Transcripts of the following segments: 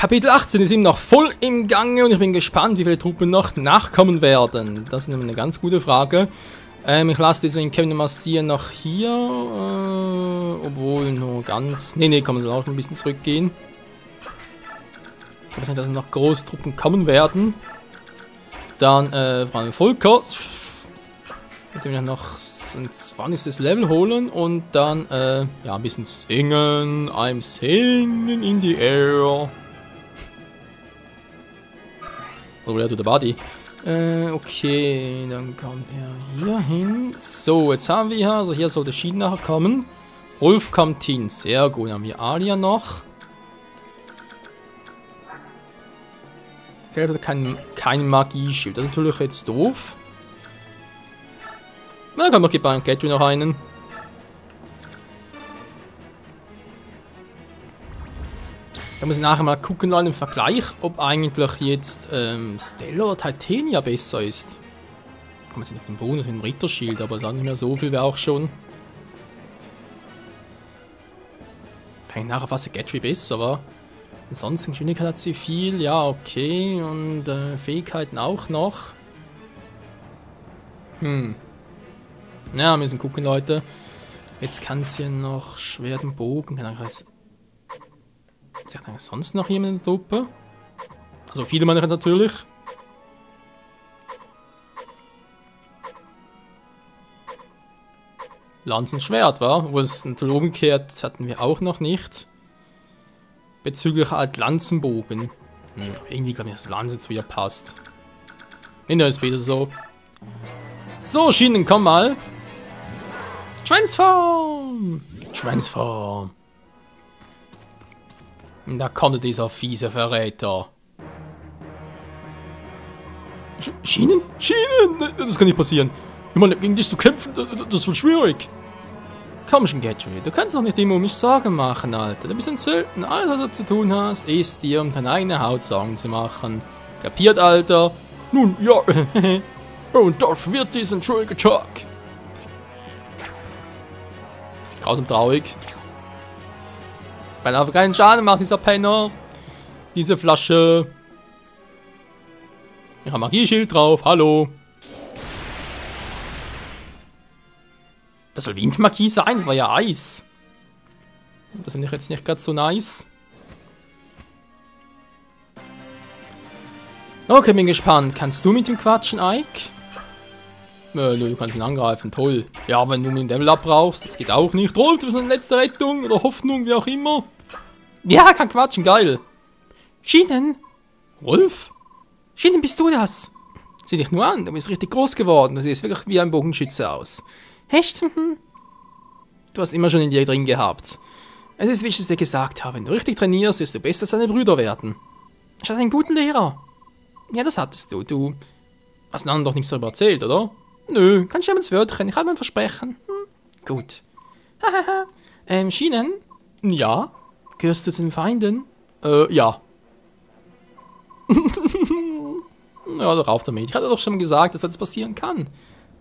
Kapitel 18 ist eben noch voll im Gange und ich bin gespannt, wie viele Truppen noch nachkommen werden. Das ist nämlich eine ganz gute Frage. Ich lasse deswegen Kevin Massier noch hier, obwohl nur ganz... Nee, komm, soll auch ein bisschen zurückgehen. Ich glaube nicht, dass noch Großtruppen kommen werden. Dann, vor allem Volker, mit dem wir noch ein 20. Level holen und dann, ja, ein bisschen singen. I'm singing in the air. Oder to the body. Okay, dann kommt er hier hin. So, jetzt haben wir hier, also hier sollte Schienen nachher kommen. Rolf kommt hin, sehr gut. Dann haben wir Alia noch. Fehlt kein Magieschild, das ist natürlich jetzt doof. Na, dann kommt noch bei Gatry noch einen. Da muss ich nachher mal gucken, Leute, im Vergleich, ob eigentlich jetzt Stella oder Titania besser ist. Kann man sich mit dem Bonus, mit dem Ritterschild, aber dann nicht mehr so viel wäre auch schon. Kann ich nachher fast Gatry besser, war. Ansonsten Geschwindigkeit hat sie viel, ja, okay. Und Fähigkeiten auch noch. Ja, müssen gucken, Leute. Jetzt kann sie noch Schwert und Bogen. Kann ich sonst noch jemand in der Truppe? Also viele meine ich natürlich. Lanz und Schwert, war? Wo es natürlich umgekehrt hatten wir auch noch nicht. Bezüglich halt Lanzenbogen. Irgendwie glaube ich, dass Lanze jetzt wieder passt. In der ist wieder so. So, Schienen, komm mal. Transform! Transform! Und da kommt dieser fiese Verräter. Schienen? Schienen! Das kann nicht passieren. Ich meine, gegen dich zu kämpfen, das wird schwierig. Komm schon, Gatry, du kannst doch nicht immer um mich Sorgen machen, Alter. Du bist ein Söldner. Alles, was du zu tun hast, ist dir um deine eigene Haut Sorgen zu machen. Kapiert, Alter? Nun, ja. Und das wird diesen schwierigen Tag. Grausam traurig. Weil er auf keinen Schaden macht, dieser Penner. Diese Flasche. Ich habe Magieschild drauf, hallo. Das soll Windmagie sein, das war ja Eis. Das finde ich jetzt nicht gerade so nice. Okay, bin gespannt. Kannst du mit ihm quatschen, Ike? Nö, du kannst ihn angreifen, toll. Ja, wenn du mit dem Level Up brauchst, das geht auch nicht. Rolf, du bist eine letzte Rettung oder Hoffnung, wie auch immer. Ja, kann quatschen, geil. Schienen? Rolf? Schienen, bist du das? Sieh dich nur an, du bist richtig groß geworden. Du siehst wirklich wie ein Bogenschütze aus. Echt? Du hast immer schon in dir drin gehabt. Es ist, wie ich es dir gesagt habe, wenn du richtig trainierst, wirst du besser als deine Brüder werden. Ich hatte einen guten Lehrer. Ja, das hattest du. Du hast den anderen doch nichts darüber erzählt, oder? Nö, kannst du ins Wörtchen, ich habe mein Versprechen. Gut. Hahaha. Schienen? Ja. Gehörst du zu den Feinden? Ja. Ja, rauf damit. Ich hatte doch schon gesagt, dass das passieren kann.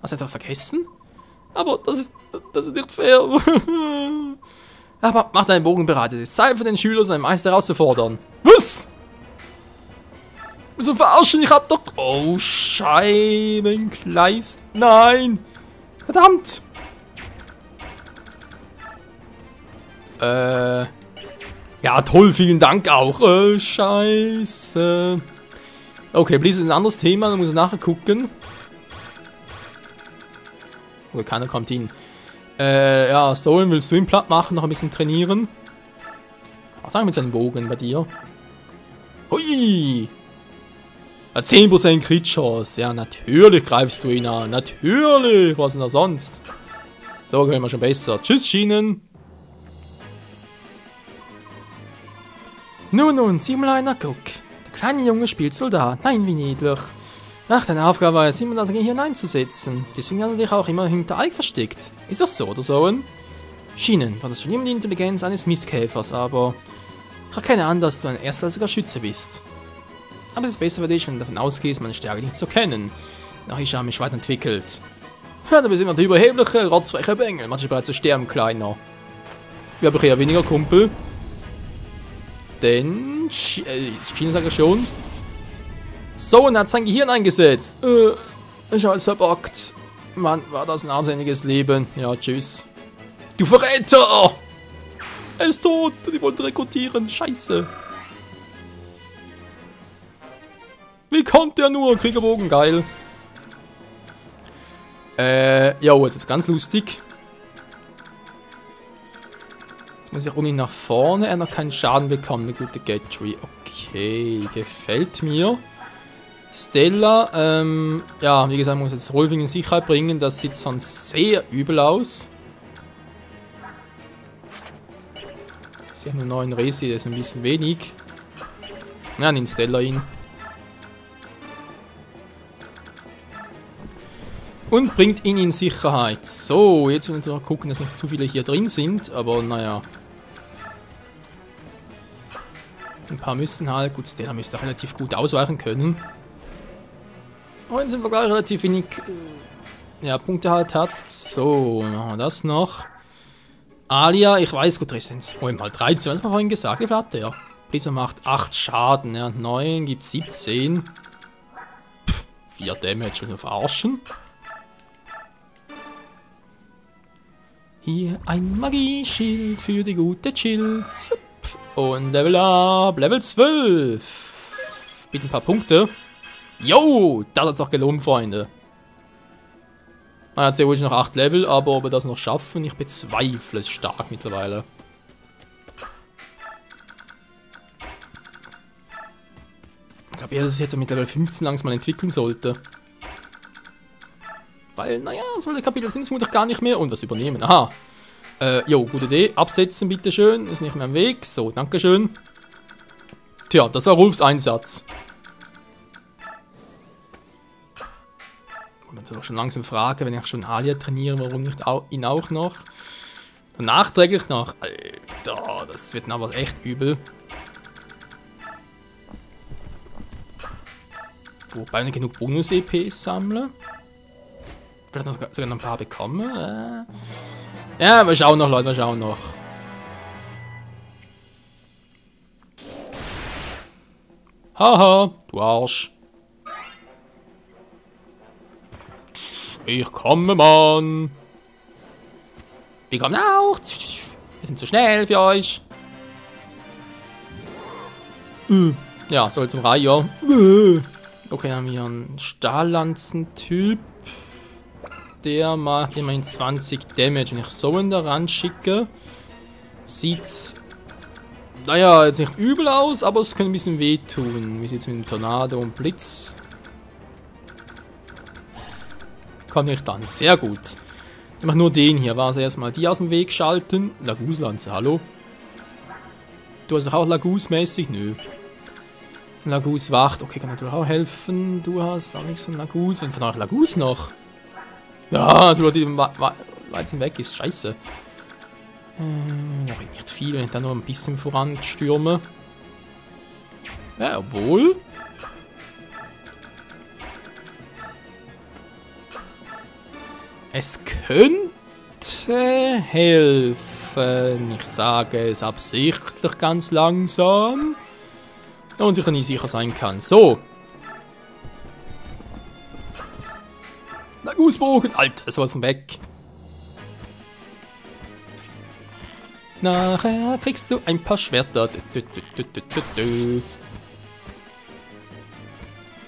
Hast du etwa vergessen? Aber das ist nicht fair. Aber mach deinen Bogen bereit. Es ist Zeit für den Schüler, seinen Meister herauszufordern. Was? Wieso verarschen? Ich hab doch... Oh, Scheibenkleist. Nein. Verdammt. Ja, toll. Vielen Dank auch. Scheiße. Okay, Blizzard ist ein anderes Thema. Dann muss ich nachher gucken. Oh, keiner kommt hin. Ja, Solen willst du ihn platt machen, noch ein bisschen trainieren. Was sagen wir mit seinem Bogen bei dir? Hui! 10% Crit-Chance. Ja, natürlich greifst du ihn an. Natürlich! Was denn da sonst? So, können wir schon besser. Tschüss, Schienen! Nun, sieh mal einer, guck. Der kleine Junge spielt Soldat. Nein, wie niedlich. Ach, deine Aufgabe war es immer, das hier hineinzusetzen. Deswegen hast du dich auch immer hinter Ike versteckt. Ist das so, oder so? Schienen, war das schon immer die Intelligenz eines Mistkäfers, aber ich erkenne an, dass du ein erstklassiger Schütze bist. Aber es ist besser für dich, wenn du davon ausgehst, meine Stärke nicht zu kennen. Nach ich habe mich weiterentwickelt. Ja, du bist immer der überhebliche, rotzfreche Bengel. Manche bereit zu sterben, Kleiner. Wir haben eher weniger Kumpel. denn... Schiene sage ich schon. So, und er hat sein Gehirn eingesetzt. Ich hab's verbockt. Mann, war das ein armseliges Leben. Ja, tschüss. Du Verräter! Er ist tot. Die wollten rekrutieren. Scheiße. Wie konnte er nur? Kriegerbogen, geil. Ja, das ist ganz lustig. Jetzt muss ich unten nach vorne. Er hat noch keinen Schaden bekommen. Eine gute Gatry. Okay, gefällt mir. Stella, ja, wie gesagt, muss jetzt Rolfing in Sicherheit bringen. Das sieht sonst sehr übel aus. Ich sehe nur 9 Resi, das ist ein bisschen wenig. Ja, nimmt Stella ihn. Und bringt ihn in Sicherheit. So, jetzt müssen wir noch gucken, dass nicht zu viele hier drin sind. Aber naja. Ein paar müssen halt. Gut, Stella müsste relativ gut ausweichen können. Und sind wir gleich relativ wenig Punkte halt hat. So, machen wir das noch. Alia, ich weiß, gut, Resistance. Oh, mal 13, was haben wir vorhin gesagt? Wie viel hat der? Prism macht 8 Schaden, ja. 9 gibt 17. 4 Damage, und verarschen. Hier ein Magieschild für die gute Chills. Und Level up, Level 12. Bitte ein paar Punkte. Jo, das hat's auch gelohnt, Freunde. Jetzt wohl noch 8 Level, aber ob wir das noch schaffen, ich bezweifle es stark mittlerweile. Ich glaube, dass es jetzt mit Level 15 langsam mal entwickeln sollte. Weil, naja, so viele Kapitel sind es vermutlich gar nicht mehr. Und was übernehmen. Aha. Jo, gute Idee. Absetzen, bitteschön. Ist nicht mehr im Weg. So, dankeschön. Tja, das war Rolfs Einsatz. Und natürlich schon langsam frage, wenn ich schon Alia trainiere, warum nicht ihn auch noch? Und nachträglich noch. Alter, das wird aber echt übel. Wobei ich genug Bonus-EPs sammle. Vielleicht noch sogar noch ein paar bekommen. Ja, wir schauen noch, Leute, wir schauen noch. Haha, du Arsch. Ich komme, Mann. Wir kommen auch. Wir sind zu schnell für euch. Ja, soll zum Reiher. Okay, dann haben wir einen Stahllanzen-Typ. Der macht immerhin 20 Damage. Wenn ich so in der Rand schicke, sieht's, naja, jetzt nicht übel aus, aber es könnte ein bisschen wehtun. Wie sieht's mit dem Tornado und Blitz? Kommt nicht an. Sehr gut. Ich mache nur den hier. War es erstmal die aus dem Weg schalten. Laguz-Lanze, hallo? Du hast auch Laguz-mäßig? Nö. Laguz wacht. Okay, kann natürlich auch helfen. Du hast auch nichts von Laguz. Wenn von euch Laguz noch? Ja, du, die Weizen weg ist. Scheiße. Da bringt nicht viel, wenn ich da nur ein bisschen voranstürme. Ja, obwohl. Es könnte helfen. Ich sage es absichtlich ganz langsam. Und sicher nie sicher sein kann. So. Laguzbogen, Alter, sowas ist weg. Nachher kriegst du ein paar Schwerter.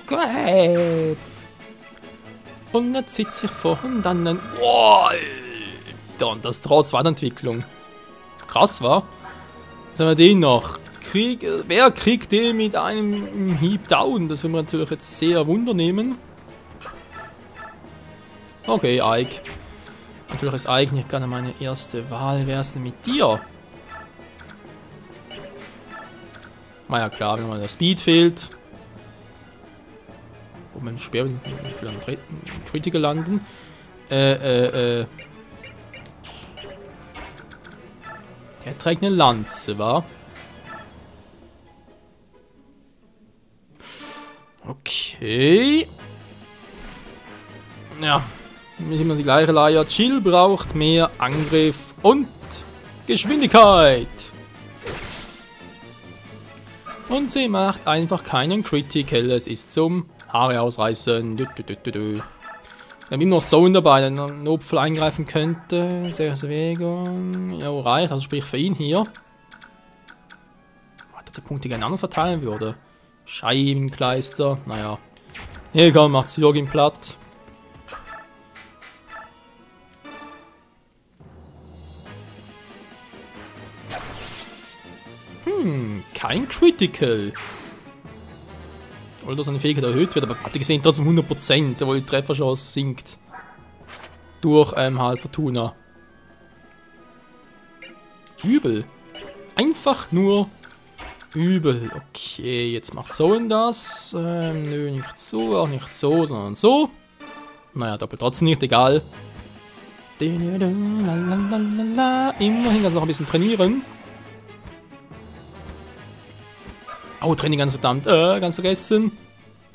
Greif. Und jetzt sitze ich vor und dann ein... Wow, Alter, und das trotz Weiterentwicklung. Krass, war. Was haben wir den noch? Wer kriegt den mit einem Hieb down? Das will man natürlich jetzt sehr wundernehmen. Okay, Ike. Natürlich ist Ike nicht gerade meine erste Wahl. Wer ist denn mit dir? Naja, klar, wenn mal der Speed fehlt. Wo man schwer für einen Critical landen. Der trägt eine Lanze, wa? Okay. Ja. Wir sind immer die gleiche Leier. Chill braucht mehr Angriff und Geschwindigkeit. Und sie macht einfach keinen Critical. Es ist zum Haare ausreißen. Wir haben immer noch Zone dabei, der einen Notfall eingreifen könnte. Sehr Bewegung. Ja, reicht. Also sprich für ihn hier. Hat der Punkte gerne anders verteilen würde. Scheibenkleister. Naja. Egal, macht Syrgin platt. Kein Critical. Oder seine Fähigkeit erhöht wird, aber habt ihr gesehen, trotzdem 100%, wo die Trefferchance sinkt. Durch halt Fortuna. Übel. Einfach nur übel. Okay, jetzt macht Zone das. Nö, nicht so, auch nicht so, sondern so. Naja, doppelt trotzdem nicht, egal. Immerhin kann es noch ein bisschen trainieren. Oh, Training ganz verdammt. Ganz vergessen.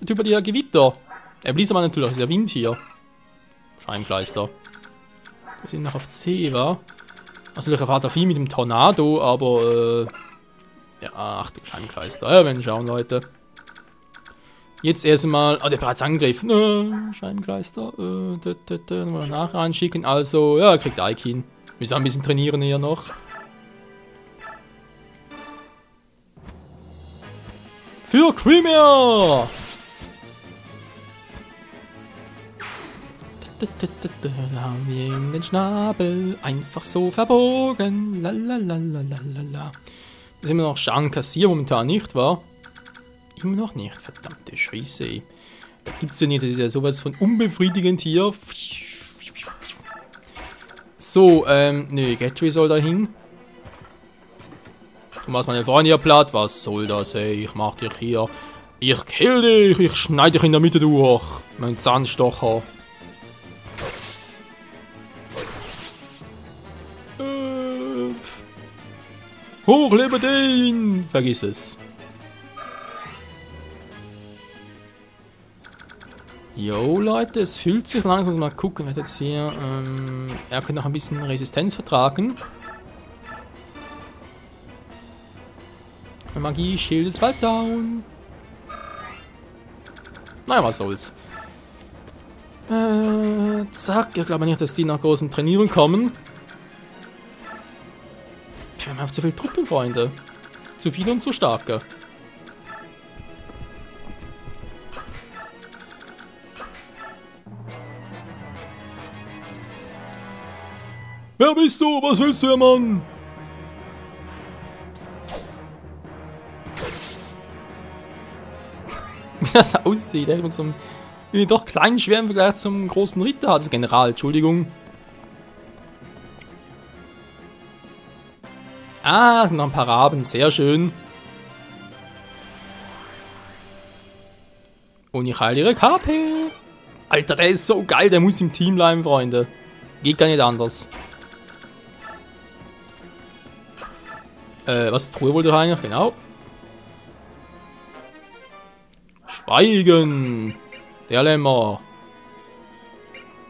Der Typ hat hier Gewitter. Blies aber natürlich, ist ja Wind hier. Scheibenkleister. Wir sind noch auf C, wa? Natürlich erfahrt er viel mit dem Tornado, aber ja, ach du Scheibenkleister. Ja, wir werden schauen, Leute. Jetzt erstmal. Oh, der hat bereits angegriffen. Scheibenkleister. Mal nach reinschicken. Also, ja, er kriegt Aikin. Wir müssen ein bisschen trainieren hier noch. Für Crimea! Da haben wir ihm den Schnabel einfach so verbogen. Lalalala. Das ist immer noch Schaden kassieren, momentan nicht, wa? Immer noch nicht, verdammte Scheiße. Da gibt's ja nicht, das ist ja sowas von unbefriedigend hier. So, nö, Gatry soll da hin. Du machst meine Freunde hier platt, was soll das, ey? Ich mach dich hier. Ich kill dich, ich schneide dich in der Mitte durch. Mein Zahnstocher. Hoch, lebe den! Vergiss es. Jo, Leute, es fühlt sich langsam, mal gucken, wer jetzt hier. Er könnte noch ein bisschen Resistenz vertragen. Magie, Schild ist bald down. Naja, was soll's. Zack, ich glaube nicht, dass die nach großen Trainieren kommen. Wir haben einfach zu viele Truppen, Freunde. Zu viele und zu starke. Wer bist du? Was willst du, Mann? Wie das aussieht, mit so einem doch kleinen, schweren Vergleich zum großen Ritter hat. Das General, Entschuldigung. Ah, noch ein paar Raben, sehr schön. Und ich heile ihre KP. Alter, der ist so geil, der muss im Team bleiben, Freunde. Geht gar nicht anders. Was Truhe wollte er eigentlich? Genau. Schweigen! Der Lämmer.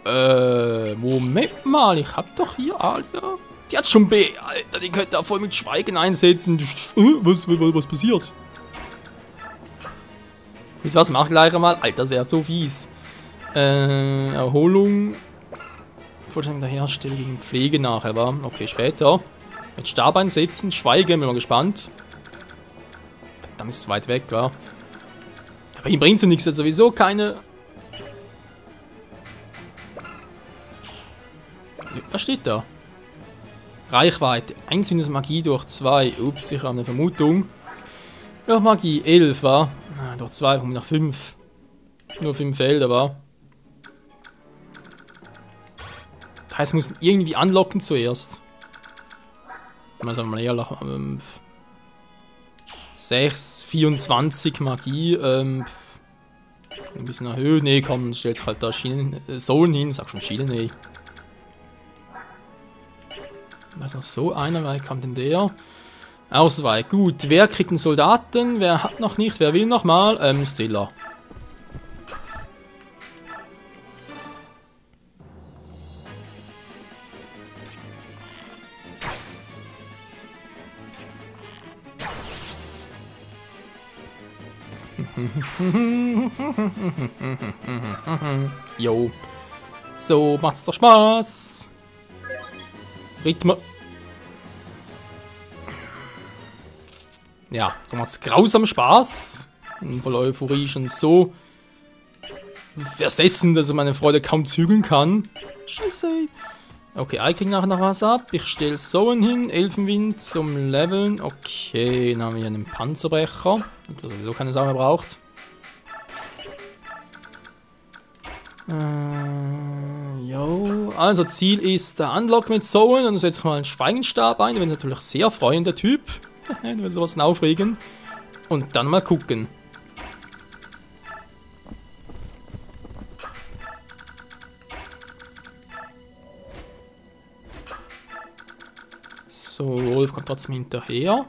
Moment mal, ich hab doch hier Alia. Die hat schon B, Alter, die könnte da voll mit Schweigen einsetzen. Was passiert? Wisst ihr was, mach gleich einmal. Alter, das wäre so fies. Erholung. Vorstellung der Herstellung gegen Pflege nachher, war. Okay, später. Mit Stab einsetzen, Schweigen, bin mal gespannt. Verdammt, ist es weit weg, wa? Aber ihm bringt so nichts, er hat sowieso keine. Was steht da? Reichweite. 1 minus Magie durch 2. Ups, ich habe eine Vermutung. Ja, Magie 11, wa? Durch 2 kommen wir nach 5. Nur 5 Felder, wa? Das heißt, wir müssen irgendwie anlocken zuerst. Sagen wir mal eher 6, 24 Magie. Ein bisschen erhöhen. Nee, komm, stellt sich halt da Schienen, Sohlen hin. Sag schon Schienen, nee. Also so einer, wer kam denn der? Auswahl, gut. Wer kriegt einen Soldaten? Wer hat noch nicht? Wer will noch mal? Stiller. Jo. So macht's doch Spaß. Rhythmen. Ja, so macht's grausam Spaß. In voller Euphorie schon so versessen, dass er meine Freude kaum zügeln kann. Scheiße. Okay, ich krieg nachher noch was ab. Ich stelle Soen hin. Elfenwind zum Leveln. Okay, dann haben wir hier einen Panzerbrecher. Der sowieso keine Sau mehr braucht. Jo. Also Ziel ist der Unlock mit Soen. Dann setze ich mal einen Schweigenstab ein. Der wird natürlich sehr freuen, der Typ. Der wird sowas aufregen. Und dann mal gucken. So, Wolf kommt trotzdem hinterher.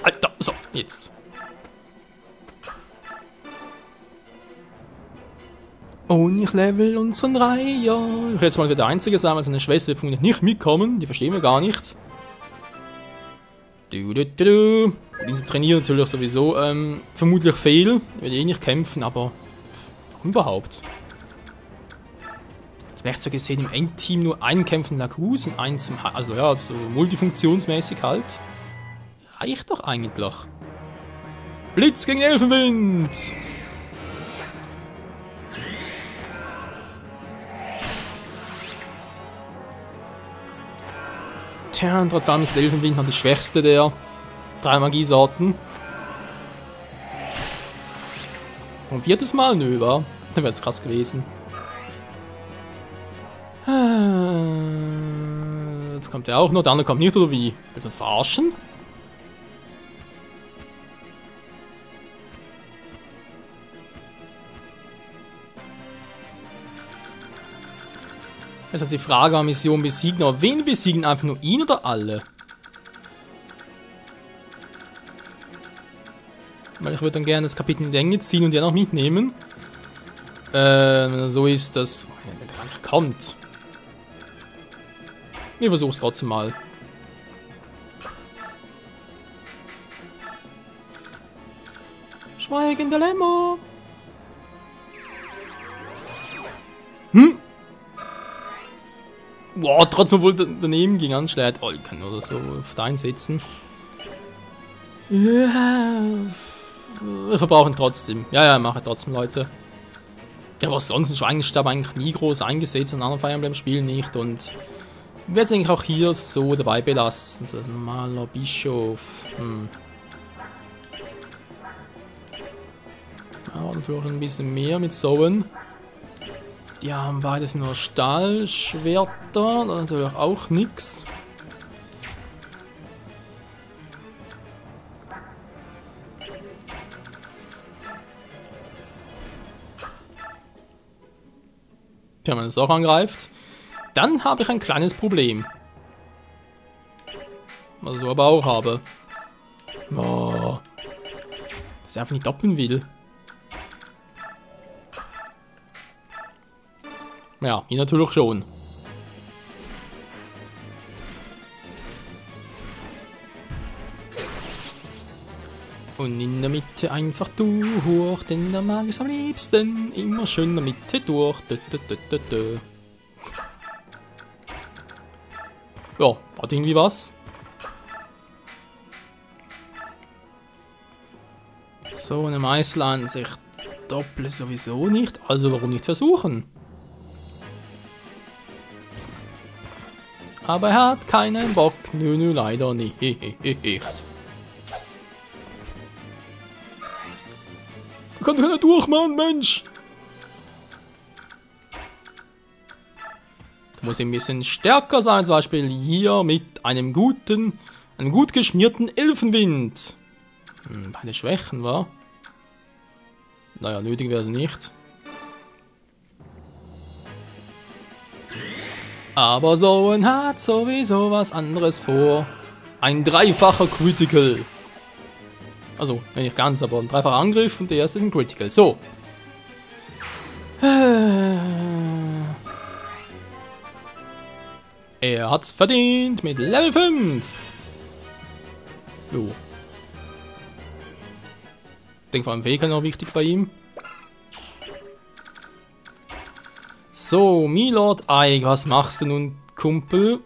Alter, so, jetzt. Und ich level unseren Reiher. Ich werde jetzt mal wieder der Einzige sein, weil seine Schwester von nicht mitkommen. Die verstehen wir gar nicht. Die trainieren natürlich sowieso vermutlich fehl. Ich werde eh nicht kämpfen, aber überhaupt. Vielleicht so gesehen im Endteam nur einen kämpfen Lagus und einen zum also ja, so multifunktionsmäßig halt. Reicht doch eigentlich. Blitz gegen Elfenwind! Tja, und trotzdem ist der Elfenwind noch die schwächste der 3 Magiesorten. Und 4. Mal? Nö, war. Dann wäre es krass gewesen. Jetzt kommt der auch noch, der andere kommt nicht, oder wie? Willst du uns verarschen? Jetzt hat die Frage, Mission besiegen, aber wen besiegen? Einfach nur ihn oder alle? Weil ich würde dann gerne das Kapitel in die Länge ziehen und die auch noch mitnehmen. Wenn er so ist, dass... wenn er eigentlich kommt. Wir versuchen es trotzdem mal. Schweigender Lämmer. Boah, trotzdem wohl daneben ging anschlägt. Oh, ich kann oder so auf deinen setzen. Ja. Wir verbrauchen trotzdem. Ja, mache trotzdem, Leute. Ich habe auch sonst einen Schweigenstab eigentlich nie groß eingesetzt, in anderen Fire Emblem Spielen nicht und werde es eigentlich auch hier so dabei belassen. So ein normaler Bischof. Ja, natürlich ein bisschen mehr mit Soen. Die haben beides nur Stahlschwerter, natürlich auch nix. Wenn man es auch angreift, dann habe ich ein kleines Problem. Was ich so aber auch habe. Oh, dass ich einfach nicht doppeln will. Ja, hier natürlich schon. Und in der Mitte einfach durch, denn da mag ich am liebsten. Immer schön in der Mitte durch. Ja, hat irgendwie was. So eine Meißelansicht doppelt sowieso nicht, also warum nicht versuchen? Aber er hat keinen Bock. Nö, leider nicht. Da kommt keiner durch, Mann, Mensch! Da muss ein bisschen stärker sein, zum Beispiel hier mit einem gut geschmierten Elfenwind. Beide Schwächen, wa? Naja, nötig wäre es nicht. Aber Soen hat sowieso was anderes vor. Ein dreifacher Critical. Also, nicht ganz, aber ein dreifacher Angriff und der erste ist ein Critical. So. Er hat's verdient mit Level 5. So. denke vor allem Fähigkeit noch wichtig bei ihm. So, Milord Ike, was machst du nun, Kumpel?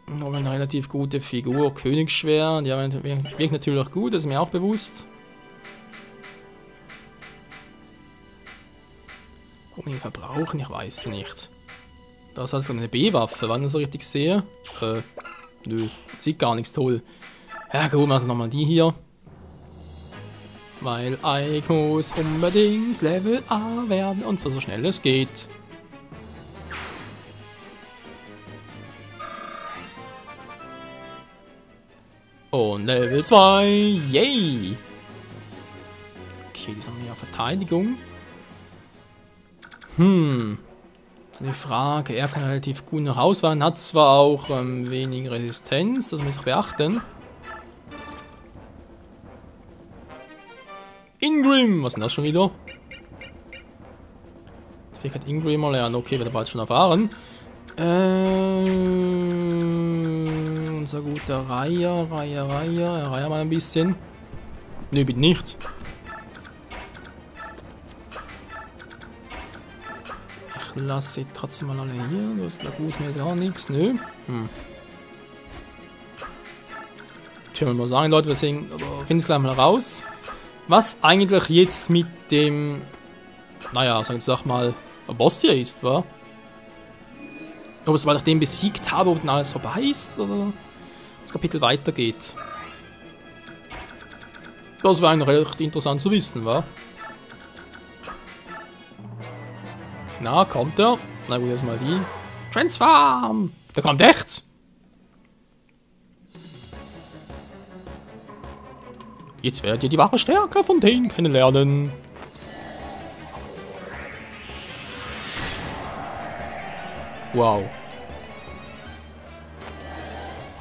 Noch eine relativ gute Figur, Königsschwert, ja, wirkt natürlich auch gut, das ist mir auch bewusst. Ob wir ihn verbrauchen, ich weiß es nicht. Das ist also eine B-Waffe, wenn ich so richtig sehe. Nö, sieht gar nichts toll. Ja, gut, also nochmal die hier. Weil Ike muss unbedingt Level A werden, und zwar so schnell es geht. Und Level 2, yay! Okay, die sind mehr Verteidigung. Die Frage, er kann relativ gut noch ausweichen, hat zwar auch wenig Resistenz, das muss ich beachten. Ingrim, was ist denn das schon wieder? Fähigkeit Ingrim mal lernen, okay, wird er bald schon erfahren. Unser guter Reiher mal ein bisschen. Nö, bitte nicht. Ich lasse sie trotzdem mal alle hier. Das ist mir gar nichts, nö. Ich will mal sagen, Leute, wir sehen, aber finden es gleich mal raus. Was eigentlich jetzt mit dem, naja, sagen wir mal, Boss hier ist, wa? Ob es, weil ich den besiegt habe, ob dann alles vorbei ist, oder das Kapitel weitergeht. Das wäre eigentlich recht interessant zu wissen, wa? Na, kommt er? Na gut, erstmal die. Transform! Der kommt echt! Jetzt werdet ihr die wahre Stärke von denen kennenlernen. Wow.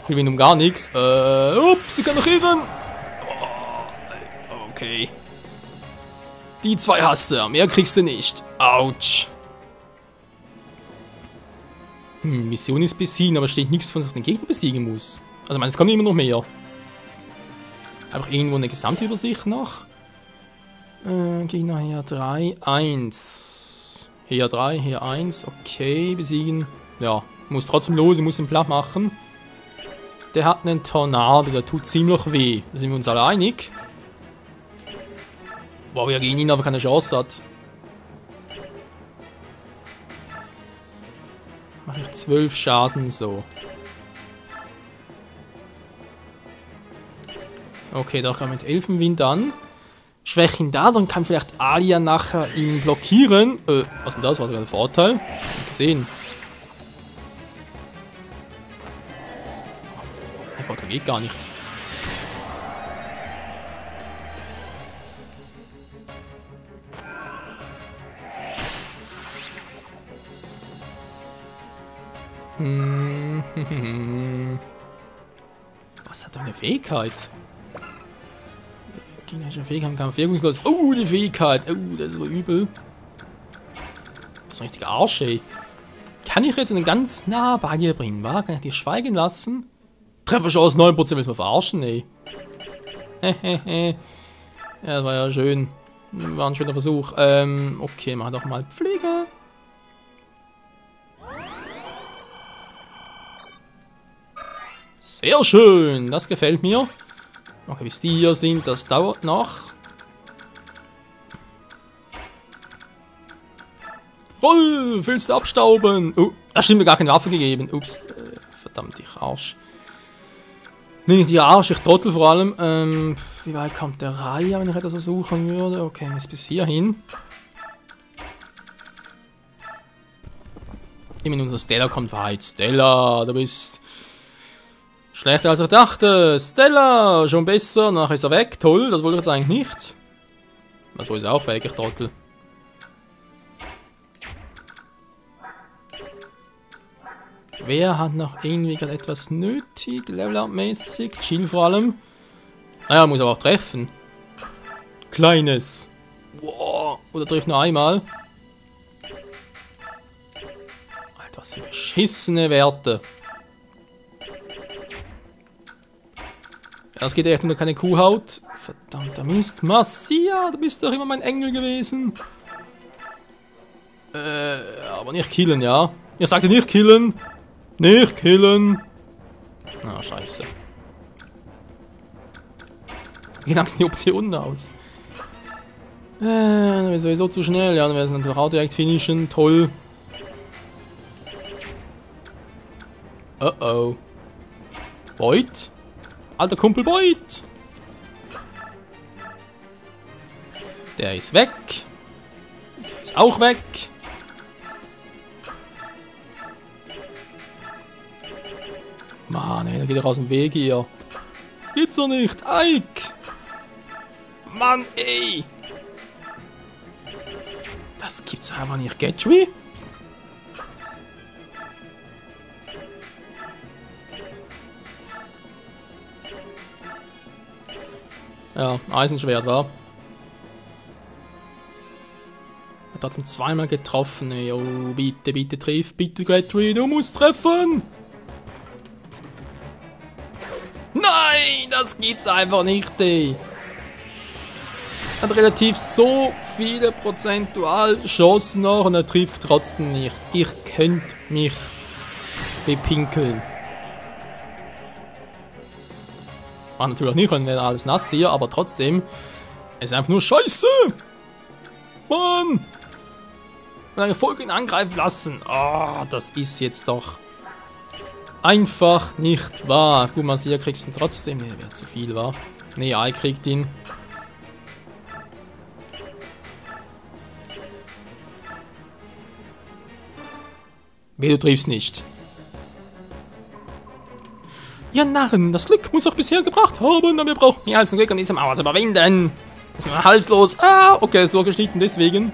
Ich will um gar nichts. Ups, sie kann noch irren. Oh, okay. Die zwei Hasser, mehr kriegst du nicht. Autsch. Mission ist besiegen, aber steht nichts von, dass ich den Gegner besiegen muss. Also, ich meine, es kommt immer noch mehr. Einfach irgendwo eine Gesamtübersicht noch. Gegner hier 3, 1. Hier 3, hier 1. Okay, besiegen. Ja, muss trotzdem los, ich muss ihn platt machen. Der hat einen Tornado, der tut ziemlich weh. Da sind wir uns alle einig. Wow, wir gegen ihn aber keine Chance hat. Mache ich 12 Schaden, so. Okay, da kann mit Elfenwind an. Schwäche ihn da, dann kann vielleicht Alia nachher ihn blockieren. Was denn das? War sogar ein Vorteil? Nicht gesehen. Der Vorteil geht gar nicht. Was hat er eine Fähigkeit? Gegnerische Fähigkeit, Kampf wirkungslos. Oh, die Fähigkeit. Oh, das ist aber übel. Das ist ein richtiger Arsch, ey. Kann ich jetzt einen ganz nah bei dir bringen, wa? Kann ich dich schweigen lassen? Trefferchance 9%, willst du mal verarschen, ey. Hehehe. Ja, das war ja schön. War ein schöner Versuch. Okay, mach doch mal Pflege. Sehr schön, das gefällt mir. Okay, bis die hier sind, das dauert noch. Roll, willst du abstauben? Oh, da stimmt mir gar keine Waffe gegeben. Ups, verdammt, ich Arsch. Nee, nicht die Arsch, ich Trottel vor allem. Wie weit kommt der Reihe, wenn ich etwas versuchen würde? Okay, bis hierhin. Immerhin unser Stella kommt weit. Stella, du bist schlechter als ich dachte. Stella, schon besser. Nachher ist er weg. Toll, das wollte ich jetzt eigentlich nicht. So ist er auch weg, ich Trottel. Wer hat noch irgendwie gerade etwas nötig? Level-Up-mäßig. Chill vor allem. Naja, muss aber auch treffen. Kleines. Wow. Oder trifft nur einmal. Alter, was für beschissene Werte. Das geht echt unter keine Kuhhaut. Verdammter Mist. Marcia, du bist doch immer mein Engel gewesen. Aber nicht killen, ja? Ich sagte nicht killen. Nicht killen. Ah, scheiße. Wie lang sind die Optionen aus? Dann wäre sowieso zu schnell. Ja, dann wäre es natürlich auch direkt finishen. Toll. Oh oh. Boyd? Alter Kumpel Boyd! Der ist weg. Der ist auch weg. Mann, ey, da geht er aus dem Weg hier. Geht's doch nicht. Ike! Mann, ey! Das gibt's einfach nicht. Gatry? Ja, Eisenschwert, war. Hat trotzdem zweimal getroffen, ey. Oh, bitte, bitte triff, bitte Gatry, du musst treffen! Nein, das gibt's einfach nicht, ey. Hat relativ so viele prozentual Chancen noch und er trifft trotzdem nicht. Ich könnte mich bepinkeln. War natürlich nicht, wenn wir alles nass hier, aber trotzdem. Es ist einfach nur Scheiße! Mann! Und eine Folge ihn angreifen lassen. Ah, oh, das ist jetzt doch einfach nicht wahr. Gut, man hier kriegst du ihn trotzdem. Ne, wäre zu viel, war. Ne, Ei kriegt ihn. Weh, du triffst nicht. Ja, Narren, das Glück muss auch bisher gebracht haben, aber wir brauchen mehr als ein Glück, um diese Mauer zu überwinden. Ist mir halslos. Ah, okay, ist durchgeschnitten, deswegen.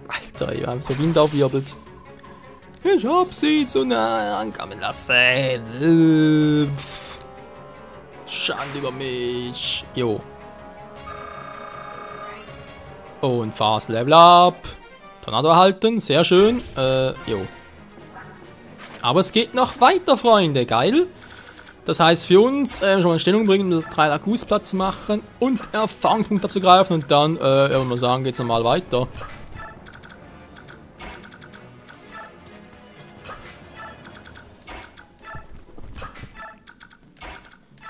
Alter, ich habe so Wind aufwirbelt. Ich hab sie zu nah ankommen lassen. Schande über mich. Jo. Und Fast Level Up. Tornado erhalten, sehr schön. Jo. Aber es geht noch weiter, Freunde, geil. Das heißt für uns, schon mal in Stellung bringen, 3 Akkus Platz machen und Erfahrungspunkte abzugreifen und dann, würde man sagen, geht es nochmal weiter.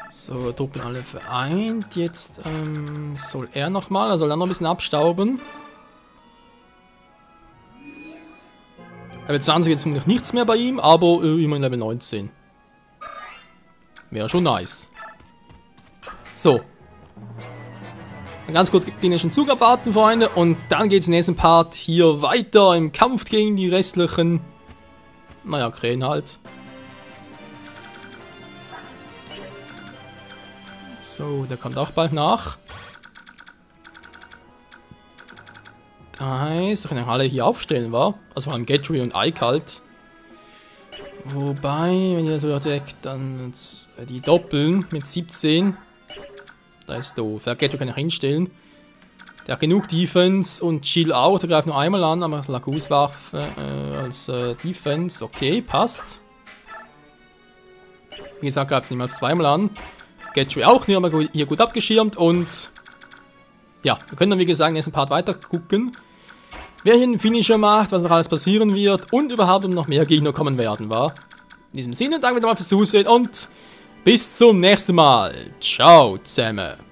So, Truppen alle vereint. Jetzt soll er nochmal, er soll dann noch ein bisschen abstauben. Level 20 jetzt noch nichts mehr bei ihm, aber immerhin Level 19. Wäre schon nice. So. Dann ganz kurz den nächsten Zug abwarten, Freunde. Und dann geht es im nächsten Part hier weiter im Kampf gegen die restlichen. Naja, Krähen halt. So, der kommt auch bald nach. Das heißt, da können alle hier aufstellen, war? Also vor allem Gatry und Ike halt. Wobei, wenn ihr so direkt dann die doppeln mit 17. Da ist doof. Der Gatry kann ich hinstellen. Der hat genug Defense und Chill auch. Der greift nur einmal an, aber Laguswaffe als Defense. Okay, passt. Wie gesagt, greift es niemals zweimal an. Gatry auch, nicht aber hier gut abgeschirmt und ja, wir können dann wie gesagt im nächsten Part weiter gucken, wer hier einen Finisher macht, was noch alles passieren wird und überhaupt noch mehr Gegner kommen werden, war. In diesem Sinne, danke wieder mal fürs Zusehen und bis zum nächsten Mal. Ciao zusammen.